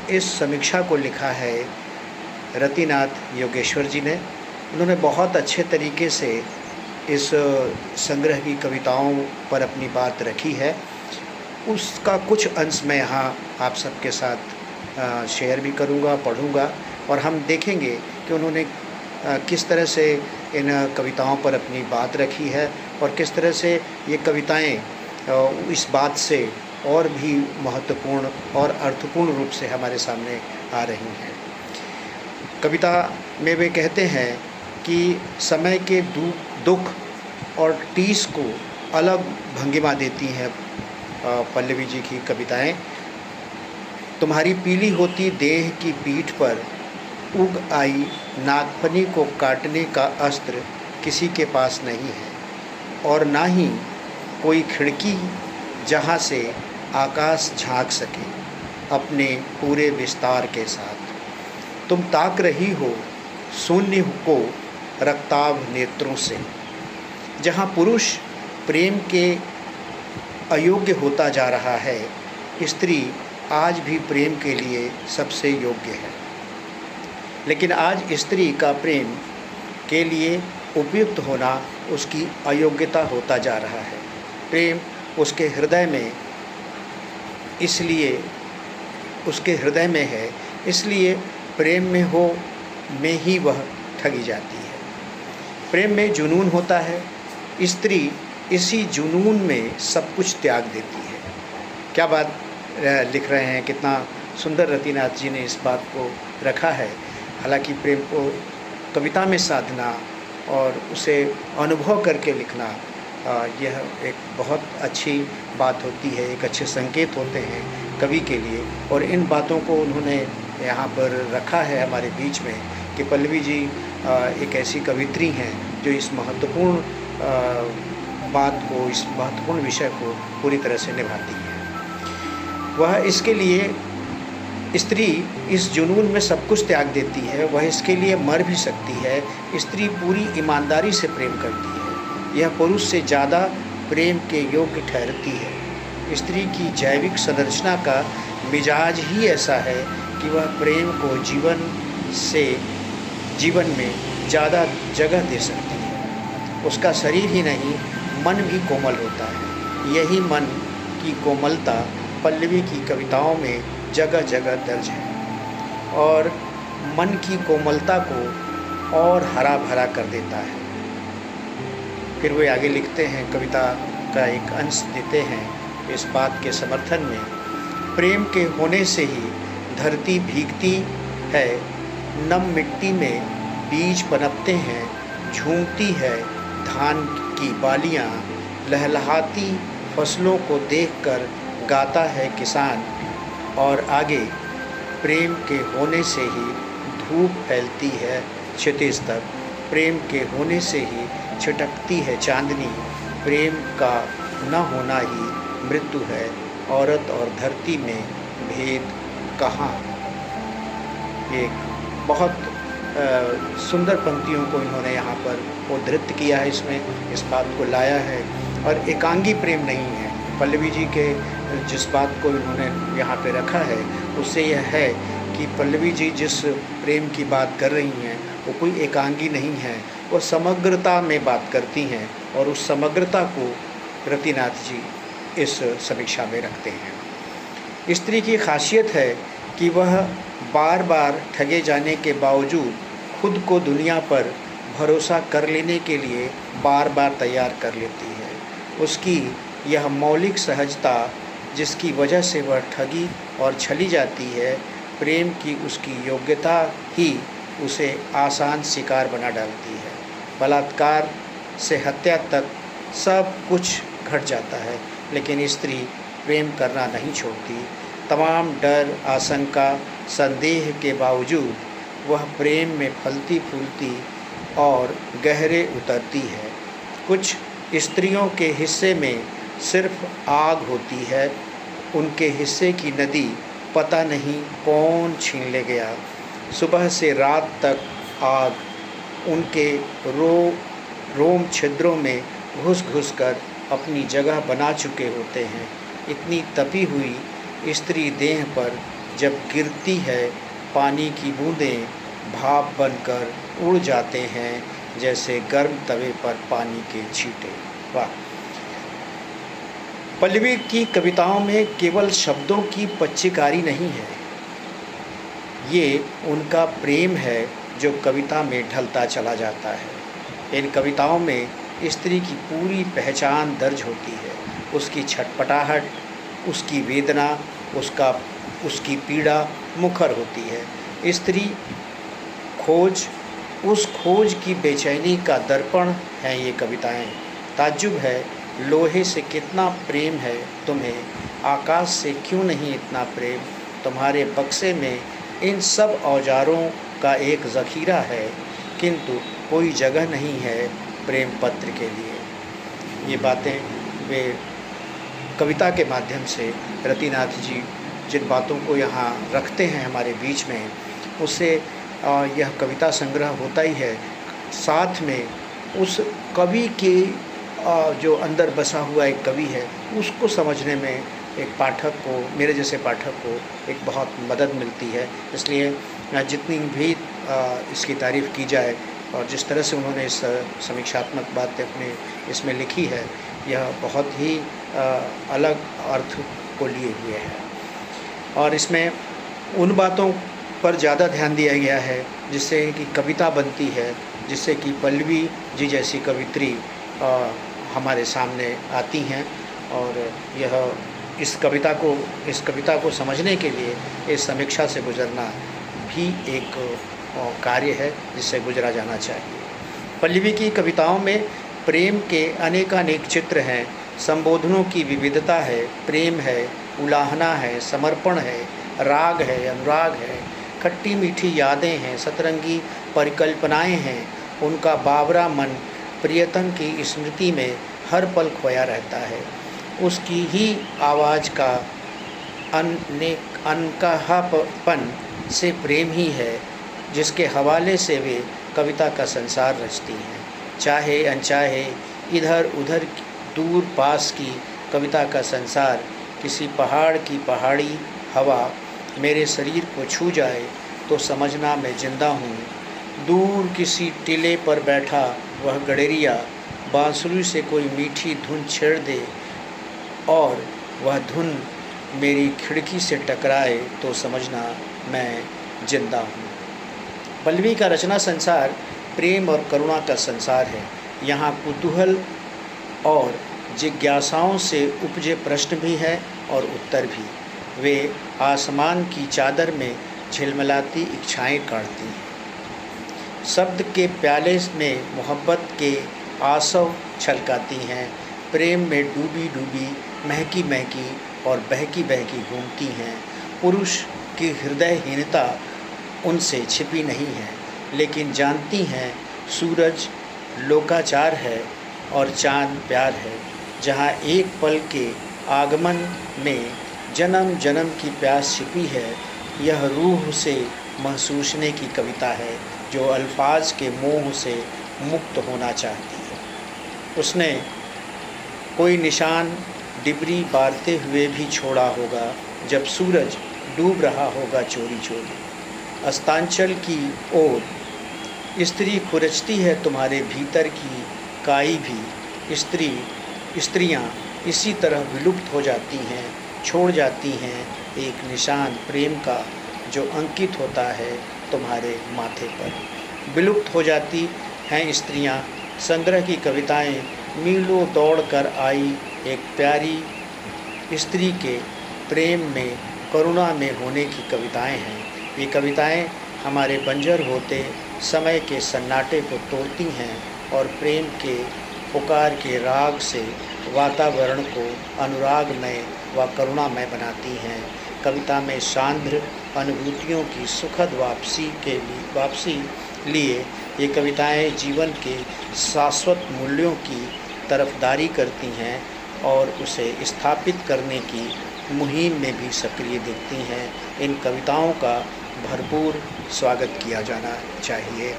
इस समीक्षा को लिखा है रतिनाथ योगेश्वर जी ने। उन्होंने बहुत अच्छे तरीके से इस संग्रह की कविताओं पर अपनी बात रखी है। उसका कुछ अंश मैं यहाँ आप सबके साथ शेयर भी करूँगा, पढ़ूँगा, और हम देखेंगे कि उन्होंने किस तरह से इन कविताओं पर अपनी बात रखी है और किस तरह से ये कविताएं इस बात से और भी महत्वपूर्ण और अर्थपूर्ण रूप से हमारे सामने आ रही हैं। कविता में वे कहते हैं कि समय के दुख और टीस को अलग भंगिमा देती हैं पल्लवी जी की कविताएं। तुम्हारी पीली होती देह की पीठ पर उग आई नागफनी को काटने का अस्त्र किसी के पास नहीं है, और ना ही कोई खिड़की जहां से आकाश झांक सके अपने पूरे विस्तार के साथ। तुम ताक रही हो शून्य को रक्ताभ नेत्रों से। जहां पुरुष प्रेम के अयोग्य होता जा रहा है, स्त्री आज भी प्रेम के लिए सबसे योग्य है। लेकिन आज स्त्री का प्रेम के लिए उपयुक्त होना उसकी अयोग्यता होता जा रहा है। प्रेम उसके हृदय में है, इसलिए प्रेम में ही वह ठगी जाती है। प्रेम में जुनून होता है, स्त्री इसी जुनून में सब कुछ त्याग देती है। क्या बात लिख रहे हैं, कितना सुंदर रतिनाथ जी ने इस बात को रखा है। हालांकि प्रेम को कविता में साधना और उसे अनुभव करके लिखना यह एक बहुत अच्छी बात होती है, एक अच्छे संकेत होते हैं कवि के लिए। और इन बातों को उन्होंने यहाँ पर रखा है हमारे बीच में कि पल्लवी जी एक ऐसी कवित्री हैं जो इस महत्वपूर्ण बात को, इस महत्वपूर्ण विषय को पूरी तरह से निभाती हैं। वह इसके लिए, स्त्री इस जुनून में सब कुछ त्याग देती है, वह इसके लिए मर भी सकती है। स्त्री पूरी ईमानदारी से प्रेम करती है, यह पुरुष से ज़्यादा प्रेम के योग्य ठहरती है। स्त्री की जैविक संरचना का मिजाज ही ऐसा है कि वह प्रेम को जीवन में ज़्यादा जगह दे सकती है। उसका शरीर ही नहीं, मन भी कोमल होता है। यही मन की कोमलता पल्लवी की कविताओं में जगह जगह दर्ज है और मन की कोमलता को और हरा भरा कर देता है। फिर वे आगे लिखते हैं, कविता का एक अंश देते हैं इस बात के समर्थन में, प्रेम के होने से ही धरती भीगती है, नम मिट्टी में बीज पनपते हैं, झूमती है धान की बालियाँ, लहलहाती फसलों को देखकर गाता है किसान। और आगे, प्रेम के होने से ही धूप फैलती है क्षितिज तक, प्रेम के होने से ही छिटकती है चांदनी, प्रेम का न होना ही मृत्यु है, औरत और धरती में भेद कहाँ। एक बहुत सुंदर पंक्तियों को इन्होंने यहाँ पर उद्धृत किया है, इसमें इस बात को लाया है। और एकांगी प्रेम नहीं है। पल्लवी जी के जिस बात को इन्होंने यहाँ पे रखा है उससे यह है कि पल्लवी जी जिस प्रेम की बात कर रही हैं वो कोई एकांगी नहीं है, वो समग्रता में बात करती हैं, और उस समग्रता को रतिनाथ जी इस समीक्षा में रखते हैं। स्त्री की खासियत है कि वह बार बार ठगे जाने के बावजूद खुद को दुनिया पर भरोसा कर लेने के लिए बार बार तैयार कर लेती है। उसकी यह मौलिक सहजता जिसकी वजह से वह ठगी और छली जाती है, प्रेम की उसकी योग्यता ही उसे आसान शिकार बना डालती है। बलात्कार से हत्या तक सब कुछ घट जाता है, लेकिन स्त्री प्रेम करना नहीं छोड़ती। तमाम डर, आशंका, संदेह के बावजूद वह प्रेम में फलती फूलती और गहरे उतरती है। कुछ स्त्रियों के हिस्से में सिर्फ आग होती है, उनके हिस्से की नदी पता नहीं कौन छीन ले गया। सुबह से रात तक आग उनके रोम छिद्रों में घुस घुस कर अपनी जगह बना चुके होते हैं। इतनी तपी हुई स्त्री देह पर जब गिरती है पानी की बूंदें भाप बनकर उड़ जाते हैं जैसे गर्म तवे पर पानी के छींटे। वाह! पल्लवी की कविताओं में केवल शब्दों की पच्चीकारी नहीं है, ये उनका प्रेम है जो कविता में ढलता चला जाता है। इन कविताओं में स्त्री की पूरी पहचान दर्ज होती है, उसकी छटपटाहट, उसकी वेदना, उसकी पीड़ा मुखर होती है। स्त्री खोज, उस खोज की बेचैनी का दर्पण हैं ये कविताएं। ताज्जुब है, लोहे से कितना प्रेम है तुम्हें, आकाश से क्यों नहीं इतना प्रेम, तुम्हारे बक्से में इन सब औजारों का एक ज़ख़ीरा है, किंतु कोई जगह नहीं है प्रेम पत्र के लिए। ये बातें वे कविता के माध्यम से रतिनाथ जी जिन बातों को यहाँ रखते हैं हमारे बीच में, उससे यह कविता संग्रह होता ही है। साथ में उस कवि के जो अंदर बसा हुआ एक कवि है, उसको समझने में एक पाठक को, मेरे जैसे पाठक को एक बहुत मदद मिलती है। इसलिए जितनी भी इसकी तारीफ़ की जाए और जिस तरह से उन्होंने इस समीक्षात्मक बातें अपने इसमें लिखी है, यह बहुत ही अलग अर्थ को लिए हुए है। और इसमें उन बातों पर ज़्यादा ध्यान दिया गया है जिससे कि कविता बनती है, जिससे कि पल्लवी जी जैसी कवित्री हमारे सामने आती हैं। और यह इस कविता को समझने के लिए इस समीक्षा से गुजरना भी एक कार्य है जिससे गुजरा जाना चाहिए। पल्लवी की कविताओं में प्रेम के अनेकानेक चित्र हैं, संबोधनों की विविधता है, प्रेम है, उलाहना है, समर्पण है, राग है, अनुराग है, खट्टी मीठी यादें हैं, सतरंगी परिकल्पनाएं हैं। उनका बावरा मन प्रियतम की स्मृति में हर पल खोया रहता है। उसकी ही आवाज़ का अनकहापन से प्रेम ही है जिसके हवाले से वे कविता का संसार रचती हैं। चाहे अनचाहे, इधर उधर, दूर पास की कविता का संसार, किसी पहाड़ की पहाड़ी हवा मेरे शरीर को छू जाए तो समझना मैं जिंदा हूँ। दूर किसी टीले पर बैठा वह गडेरिया बांसुरी से कोई मीठी धुन छेड़ दे और वह धुन मेरी खिड़की से टकराए तो समझना मैं जिंदा हूँ। पल्लवी का रचना संसार प्रेम और करुणा का संसार है। यहाँ कुतूहल और जिज्ञासाओं से उपजे प्रश्न भी है और उत्तर भी। वे आसमान की चादर में झिलमिलाती इच्छाएं काटती हैं। शब्द के प्याले में मोहब्बत के आसव छलकाती हैं। प्रेम में डूबी डूबी, महकी महकी और बहकी बहकी घूमती हैं। पुरुष की हृदयहीनता उनसे छिपी नहीं है, लेकिन जानती हैं सूरज लोकाचार है और चांद प्यार है। जहाँ एक पल के आगमन में जन्म जन्म की प्यास छिपी है, यह रूह से महसूसने की कविता है जो अल्फाज के मोह से मुक्त होना चाहती है। उसने कोई निशान डिबरी बारते हुए भी छोड़ा होगा जब सूरज डूब रहा होगा चोरी चोरी। अस्तांचल की ओर स्त्री खुरचती है तुम्हारे भीतर की काई भी। स्त्रियां इसी तरह विलुप्त हो जाती हैं, छोड़ जाती हैं एक निशान प्रेम का जो अंकित होता है तुम्हारे माथे पर। विलुप्त हो जाती हैं स्त्रियां। संग्रह की कविताएं मीलों दौड़ कर आई एक प्यारी स्त्री के प्रेम में, करुणा में होने की कविताएं हैं। ये कविताएं हमारे बंजर होते समय के सन्नाटे को तोड़ती हैं और प्रेम के पुकार के राग से वातावरण को अनुरागमय व करुणामय बनाती हैं। कविता में सांद्र अनुभूतियों की सुखद वापसी लिए ये कविताएं जीवन के शाश्वत मूल्यों की तरफदारी करती हैं और उसे स्थापित करने की मुहिम में भी सक्रिय दिखती हैं। इन कविताओं का भरपूर स्वागत किया जाना चाहिए।